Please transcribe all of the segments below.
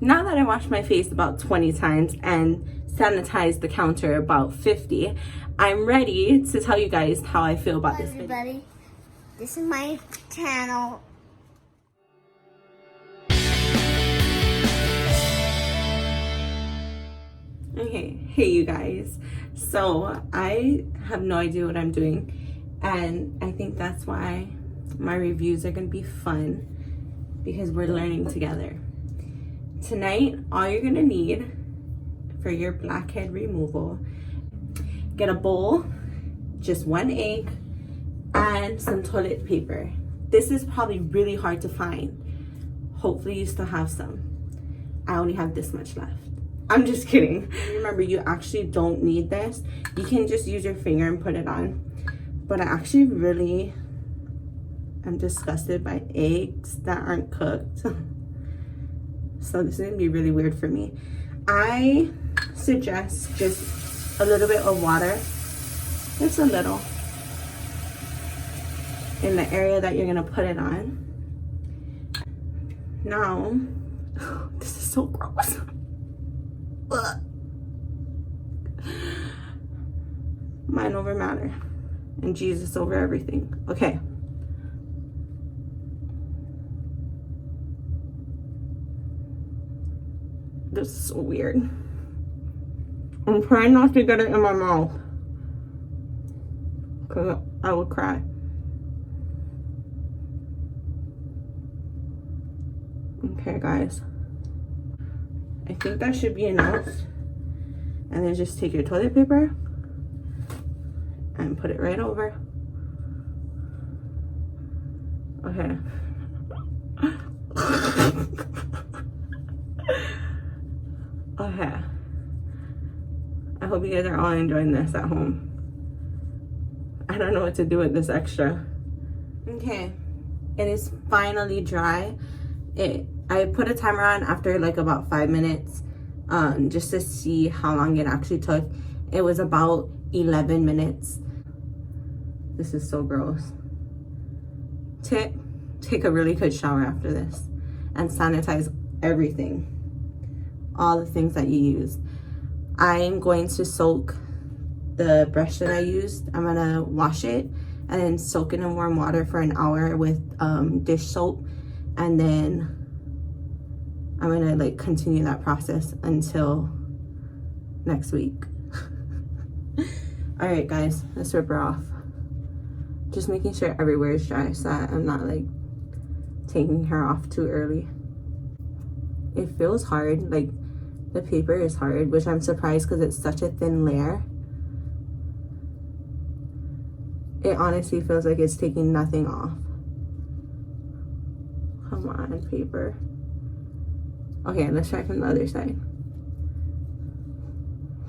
Now that I washed my face about 20 times and sanitized the counter about 50, I'm ready to tell you guys how I feel about this video. Everybody, this is my channel. Okay, hey you guys. So I have no idea what I'm doing, and I think that's why my reviews are gonna be fun, because we're learning together. Tonight, all you're gonna need for your blackhead removal, get a bowl, just 1 egg, and some toilet paper. This is probably really hard to find. Hopefully you still have some. I only have this much left. I'm just kidding. Remember, you actually don't need this. You can just use your finger and put it on. But I actually really am disgusted by eggs that aren't cooked. So this is gonna be really weird for me. I suggest just a little bit of water, just a little, in the area that you're gonna put it on. Now, this is so gross. Mind over matter and Jesus over everything. Okay. This is so weird. I'm trying not to get it in my mouth, because I would cry. Okay, guys. I think that should be enough. And then just take your toilet paper and put it right over. Okay. Okay. I hope you guys are all enjoying this at home. I don't know what to do with this extra. Okay. It is finally dry. I put a timer on after like about 5 minutes, just to see how long it actually took. It was about 11 minutes. This is so gross. Tip, take a really good shower after this and sanitize everything, all the things that you use. I'm going to soak the brush that I used. I'm gonna wash it and then soak it in warm water for an hour with dish soap, and then I'm gonna like continue that process until next week. All right, guys, let's rip her off. Just making sure everywhere is dry so that I'm not like taking her off too early. It feels hard, like the paper is hard, which I'm surprised because it's such a thin layer. It honestly feels like it's taking nothing off. Come on, paper. Okay, let's try from the other side.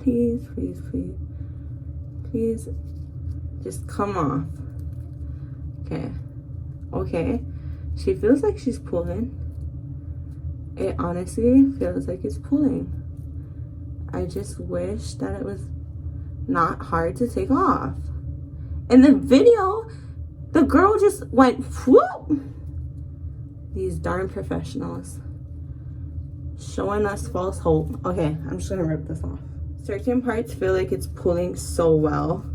Please, please, please. Please, just come off. Okay. Okay. She feels like she's pulling. It honestly feels like it's pulling. I just wish that it was not hard to take off. In the video, the girl just went whoop. These darn professionals. Showing us false hope. Okay, I'm just gonna rip this off. Certain parts feel like it's pulling so well,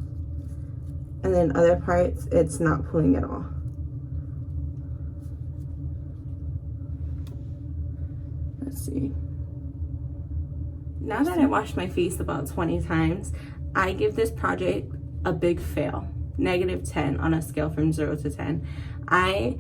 and then other parts it's not pulling at all. Let's see. Now that I washed my face about 20 times, I give this project a big fail. -10 on a scale from 0 to 10. I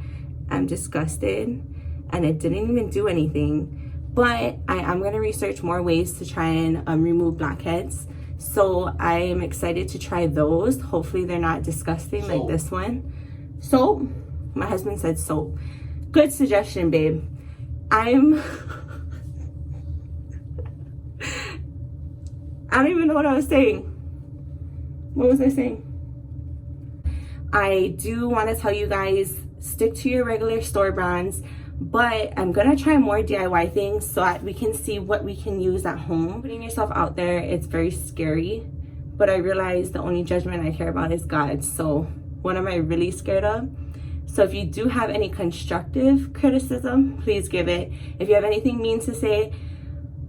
am disgusted, and it didn't even do anything. But I am going to research more ways to try and remove blackheads. So I am excited to try those. Hopefully they're not disgusting like this one. Soap. My husband said soap. Good suggestion, babe. I don't even know what I was saying. What was I saying? I do want to tell you guys, stick to your regular store brands. But I'm gonna try more DIY things so that we can see what we can use at home. Putting yourself out there, it's very scary, but I realize the only judgment I care about is God. So what am I really scared of? So if you do have any constructive criticism, please give it. If you have anything mean to say,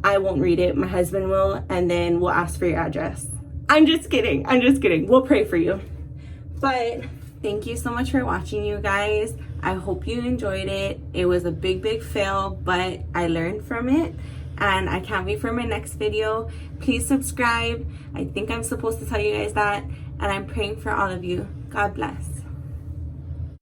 I won't read it. My husband will, and then we'll ask for your address. I'm just kidding. I'm just kidding. We'll pray for you. But thank you so much for watching, you guys. I hope you enjoyed it. It was a big fail, but I learned from it, and I can't wait for my next video. Please subscribe. I think I'm supposed to tell you guys that, and I'm praying for all of you. God bless.